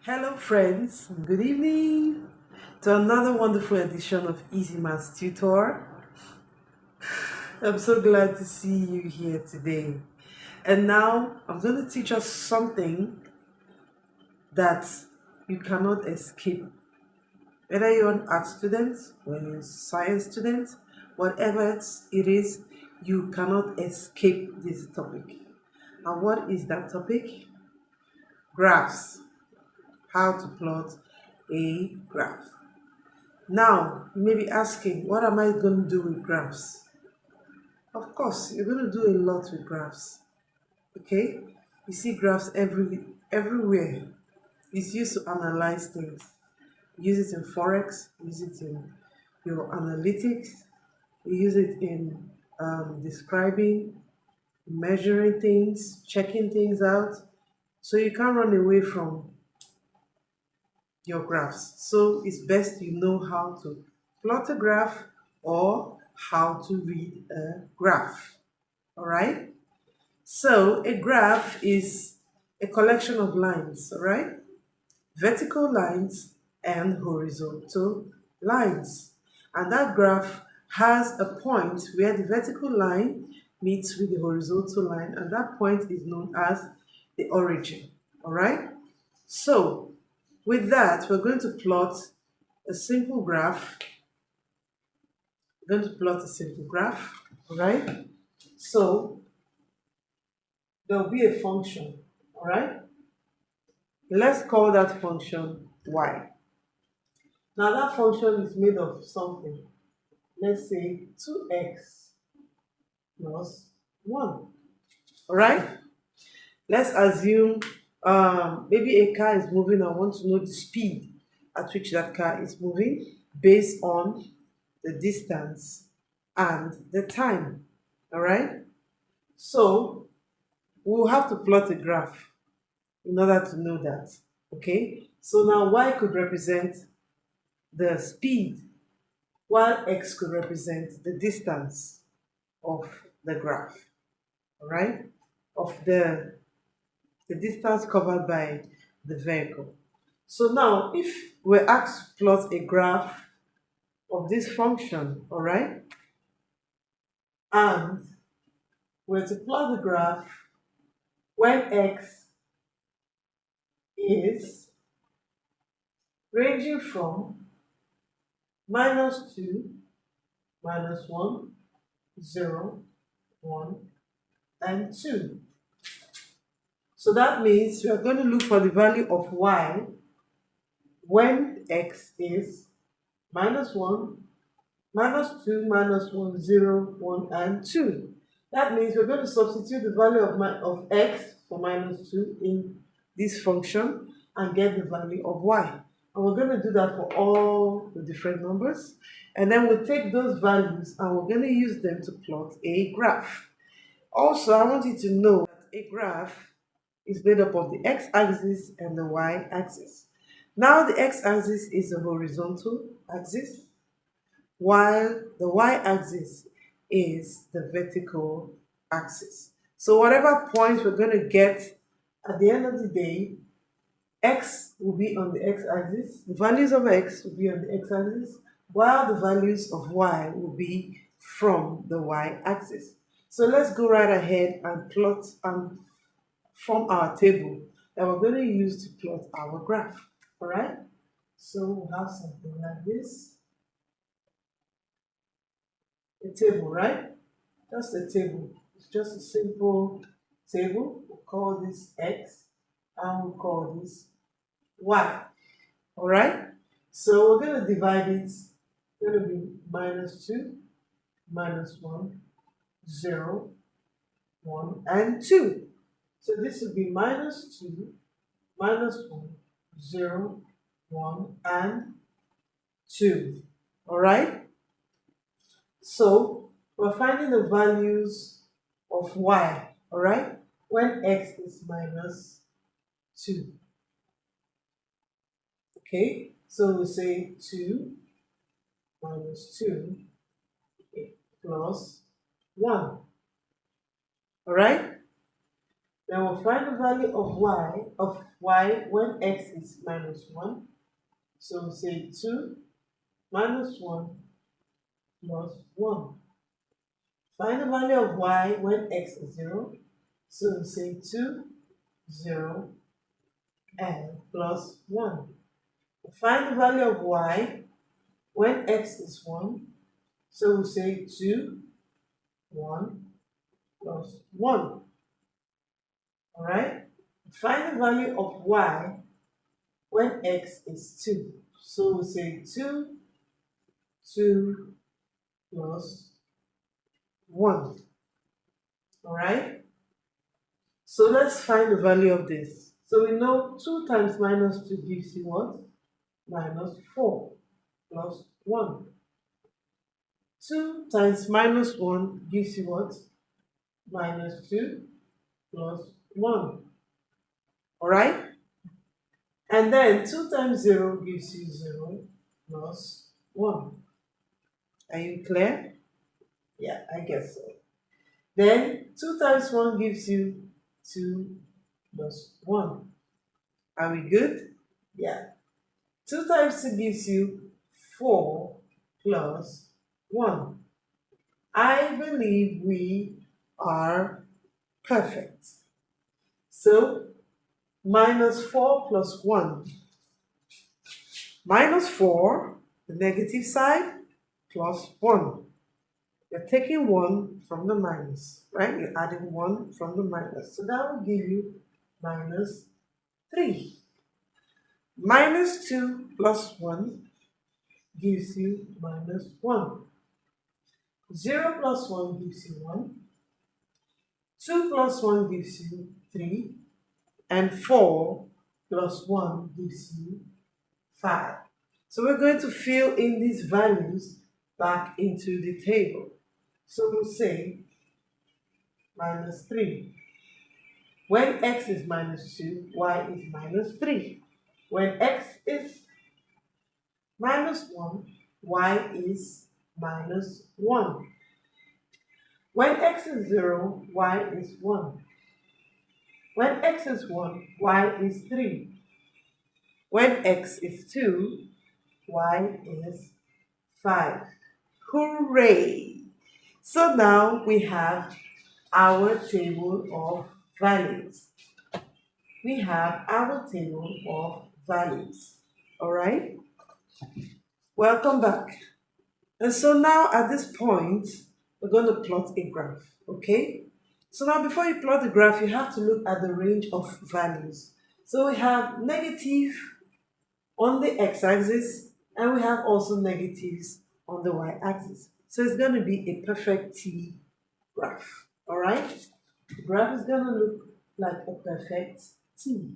Hello, friends. Good evening to another wonderful edition of Easy Maths Tutor. I'm so glad to see you here today. And now I'm going to teach us something that you cannot escape. Whether you're an art student or you're a science student, whatever it is, you cannot escape this topic. And what is that topic? Graphs. How to plot a graph. Now, you may be asking, what am I going to do with graphs? Of course, you're going to do a lot with graphs. Okay? You see graphs everywhere. It's used to analyze things. Use it in Forex, use it in your analytics, you use it in describing, measuring things, checking things out. So you can't run away from your graphs. So it's best you know how to plot a graph or how to read a graph. All right? So a graph is a collection of lines, all right? Vertical lines and horizontal lines. And that graph has a point where the vertical line meets with the horizontal line, and that point is known as the origin. All right? So with that, we're going to plot a simple graph. We're going to plot a simple graph, all right? So there'll be a function, all right? Let's call that function y. Now that function is made of something. Let's say 2x plus 1, all right? Let's assume maybe a car is moving. I want to know the speed at which that car is moving based on the distance and the time, all right? So we'll have to plot a graph in order to know that, okay? So now y could represent the speed, while x could represent the distance of the graph, all right? Of the distance covered by the vehicle. So now if we're asked to plot a graph of this function, all right? And we're to plot the graph when x is ranging from -2, -1, 0, 1, and 2. So that means we are going to look for the value of y when x is -1, -2, -1, 0, 1, and 2. That means we're going to substitute the value of x for -2 in this function and get the value of y. And we're going to do that for all the different numbers. And then we'll take those values and we're going to use them to plot a graph. Also, I want you to know that a graph is made up of the x-axis and the y-axis. Now the x-axis is the horizontal axis, while the y-axis is the vertical axis. So whatever point we're going to get at the end of the day, x will be on the x-axis, the values of x will be on the x-axis, while the values of y will be from the y-axis. So let's go right ahead and plot and form our table that we're going to use to plot our graph. All right? So we'll have something like this. A table, right? Just a table. It's just a simple table. We'll call this x and we'll call this y. All right? So we're going to divide it. It's going to be -2, -1, 0, 1, and 2. So this will be -2, -1, 0, 1, and 2. All right? So we're finding the values of y, all right, when x is -2. Okay, so we'll say 2 -2 plus 1. All right? Then we'll find the value of y when x is minus 1. So we'll say 2 minus 1 plus 1. Find the value of y when x is 0. So we'll say 2, 0, and plus 1. Find the value of y when x is 1. So we'll say 2, 1, plus 1. Alright? Find the value of y when x is 2. So we'll say 2, 2, plus 1. Alright? So let's find the value of this. So we know 2 times minus 2 gives you what? Minus 4 plus 1. 2 times minus 1 gives you what? Minus 2 plus 1. Alright? And then 2 times 0 gives you 0 plus 1. Are you clear? Yeah, I guess so. Then 2 times 1 gives you 2 plus 1. Are we good? Yeah. 2 times 2 gives you 4 plus 1. I believe we are perfect. So, minus 4 plus 1. Minus 4, the negative side, plus 1. You're taking 1 from the minus, right? You're adding 1 from the minus. So that will give you minus 3. Minus 2 plus 1 gives you minus 1. 0 plus 1 gives you 1. 2 plus 1 gives you 3. And 4 plus 1 gives you 5. So we're going to fill in these values back into the table. So we'll say minus 3. When x is minus 2, y is minus 3. When x is minus 1, y is minus 1. When x is 0, y is 1. When x is 1, y is 3. When x is 2, y is 5. Hooray! So now we have our table of values. We have our table of values. Alright? Welcome back. And so now at this point, we're going to plot a graph. Okay? So now before you plot the graph, you have to look at the range of values. So we have negative on the x-axis, and we have also negatives on the y-axis. So it's going to be a perfect T graph. Alright? The graph is going to look like a perfect T.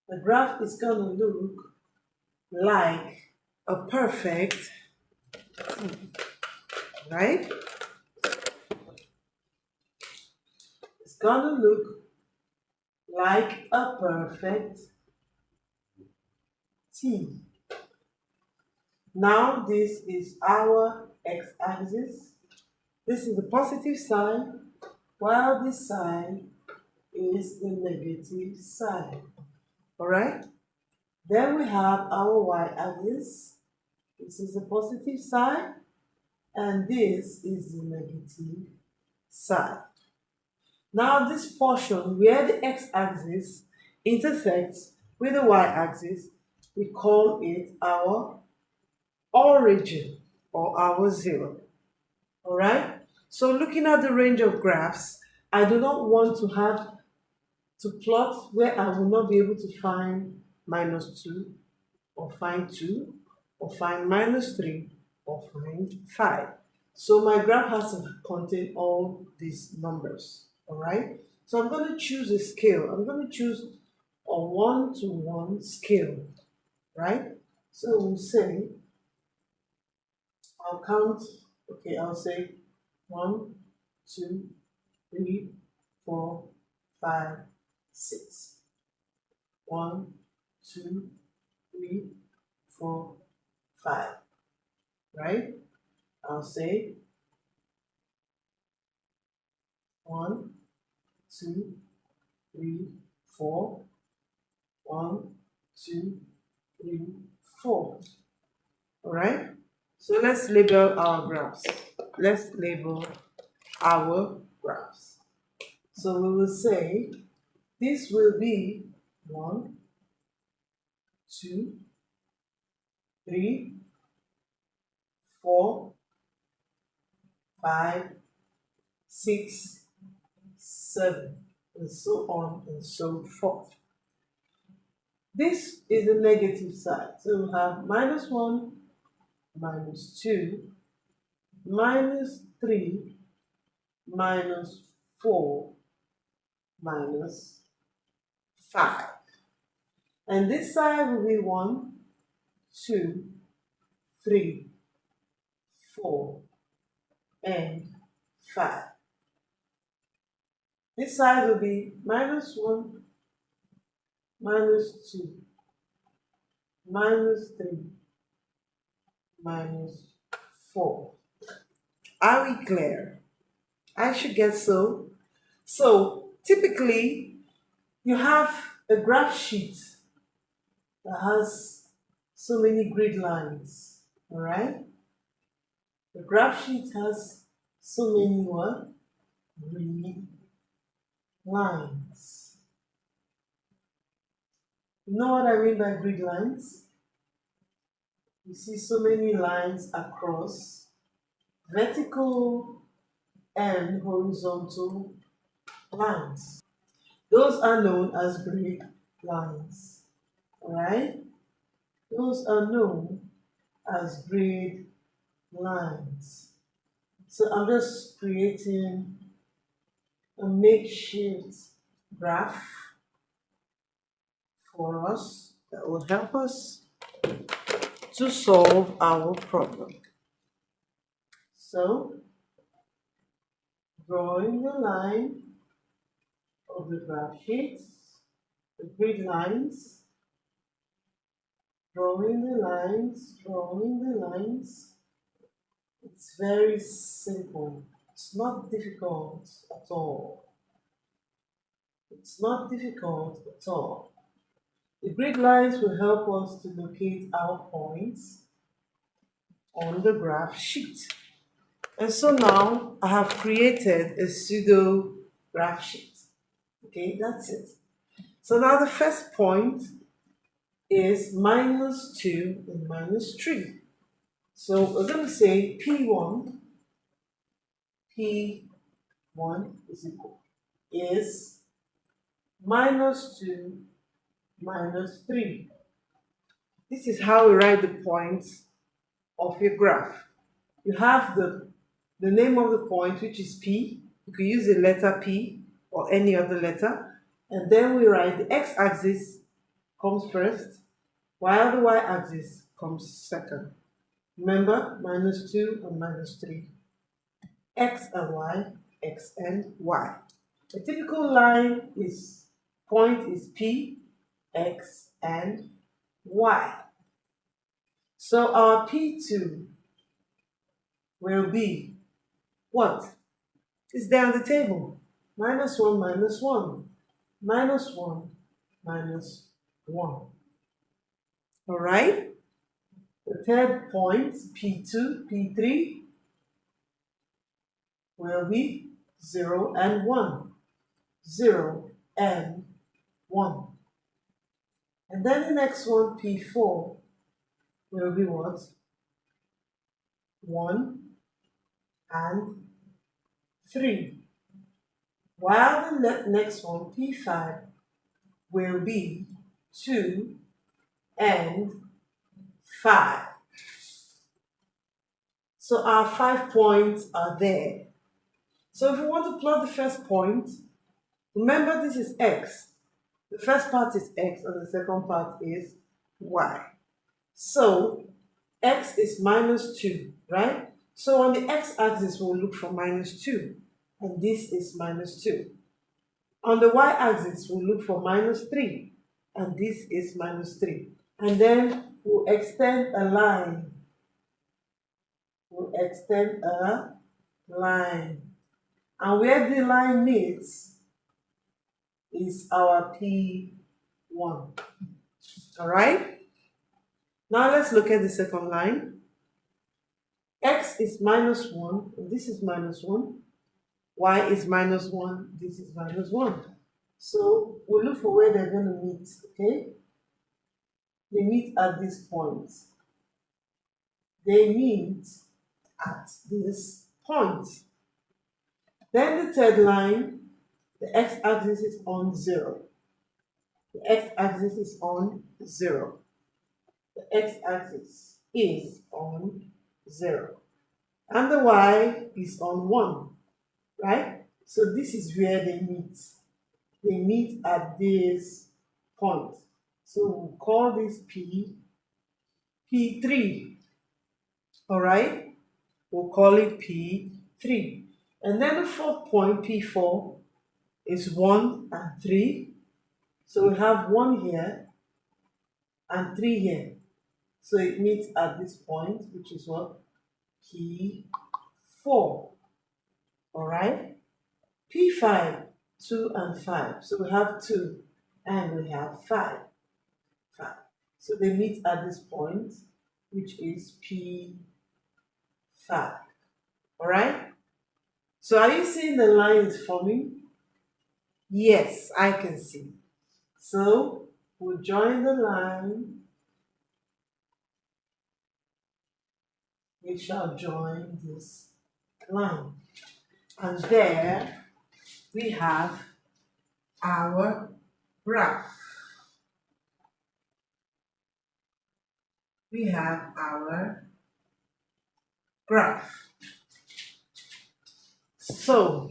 The graph is going to look like a perfect T. Right? It's going to look like a perfect T. Now this is our x-axis. This is the positive side, while this side is the negative side. Alright? Then we have our y-axis. This is the positive side, and this is the negative side. Now this portion where the x-axis intersects with the y-axis, we call it our origin or our 0. Alright? So looking at the range of graphs, I do not want to have to plot where I will not be able to find minus 2, or find 2, or find minus 3, or find 5. So my graph has to contain all these numbers. Alright? So I'm going to choose a scale. I'm going to choose a 1-to-1 scale. Right? So we'll say, I'll count, okay, I'll say 1, 2, 3, 4, 5, 6. 1, 2, 3, 4, 5. Right? I'll say 1, 2, 3, 4. 1, 2, 3, 4. All right. So let's label our graphs. Let's label our graphs. So we will say this will be 1, 2, 3, 4, 5, 6, 7, and so on and so forth. This is the negative side. So we have -1, -2, -3, -4, -5. And this side will be 1, 2, 3, 4, and 5. This side will be -1, -2, -3, -4. Are we clear? I should guess so. So typically, you have a graph sheet that has so many grid lines. All right? The graph sheet has so many what? Grid lines. You know what I mean by grid lines? You see so many lines across vertical and horizontal lines. Those are known as grid lines. Alright? Those are known as grid lines. So I'm just creating a makeshift graph for us that will help us to solve our problem. So, drawing the line of the graph sheet, the grid lines, drawing the lines. It's very simple. It's not difficult at all. It's not difficult at all. The grid lines will help us to locate our points on the graph sheet. And so now I have created a pseudo graph sheet. Okay, that's it. So now the first point is -2 and -3. So we're going to say P1 is -2 -3. This is how we write the points of your graph. You have the name of the point, which is P. You can use the letter P or any other letter. And then we write the x-axis comes first, while the y-axis comes second. Remember, -2 and -3. X and Y, X and Y. A typical line point is P, X, and Y. So our P2 will be what? It's there on the table. -1, -1, -1, -1. All right? The third point, P2, P3, will be 0 and 1. 0 and 1. And then the next one, P4, will be what? 1 and 3. While the next one, P5, will be 2 and 5. So our 5 points are there. So if we want to plot the first point, remember this is X. The first part is X and the second part is Y. So X is -2, right? So on the X-axis, we'll look for -2, and this is -2. On the Y-axis, we'll look for -3, and this is -3. And then we'll extend a line. We'll extend a line. And where the line meets, is our P1. All right? Now let's look at the second line. X is minus 1, and this is minus 1. Y is minus 1, this is minus 1. So we'll look for where they're going to meet, okay? They meet at this point. They meet at this point. Then the third line, the x-axis is on 0. The x-axis is on 0. The x-axis is on 0. And the y is on 1, right? So this is where they meet. They meet at this point. So we'll call this P3. All right? We'll call it P3. And then the fourth point, P4, is 1 and 3. So we have 1 here and 3 here. So it meets at this point, which is what? P4. All right? P5, 2 and 5. So we have 2 and we have 5. So they meet at this point, which is P5. All right? So are you seeing the lines forming? Yes, I can see. So we'll join the line. We shall join this line. And there we have our graph. We have our graph. So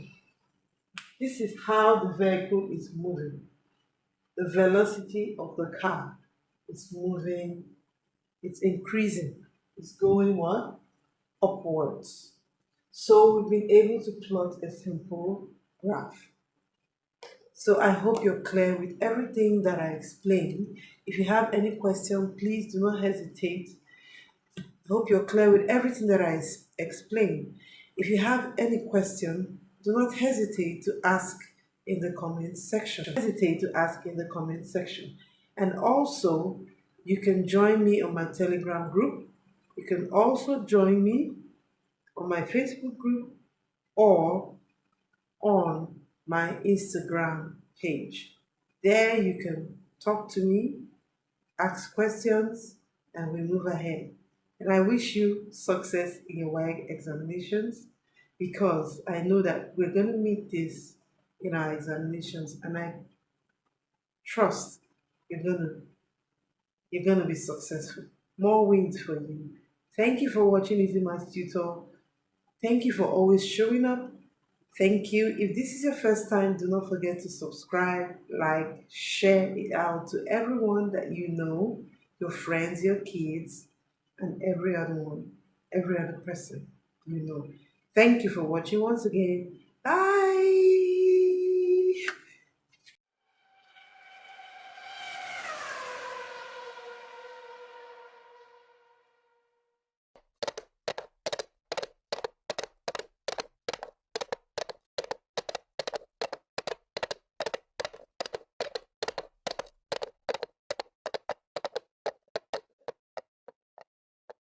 this is how the vehicle is moving. The velocity of the car is moving, it's increasing, it's going what? Upwards. So we've been able to plot a simple graph. So I hope you're clear with everything that I explained. If you have any question, please do not hesitate. I hope you're clear with everything that I explained. If you have any question, do not hesitate to ask in the comment section. And also, you can join me on my Telegram group. You can also join me on my Facebook group or on my Instagram page. There you can talk to me, ask questions, and we move ahead. And I wish you success in your Waec examinations, because I know that we're going to meet this in our examinations, and I trust you're going to be successful. More wins for you. Thank you for watching Easy Maths Tutor. Thank you for always showing up. Thank you. If this is your first time, do not forget to subscribe, like, share it out to everyone that you know, your friends, your kids, and every other person you know. Thank you for watching once again. Bye.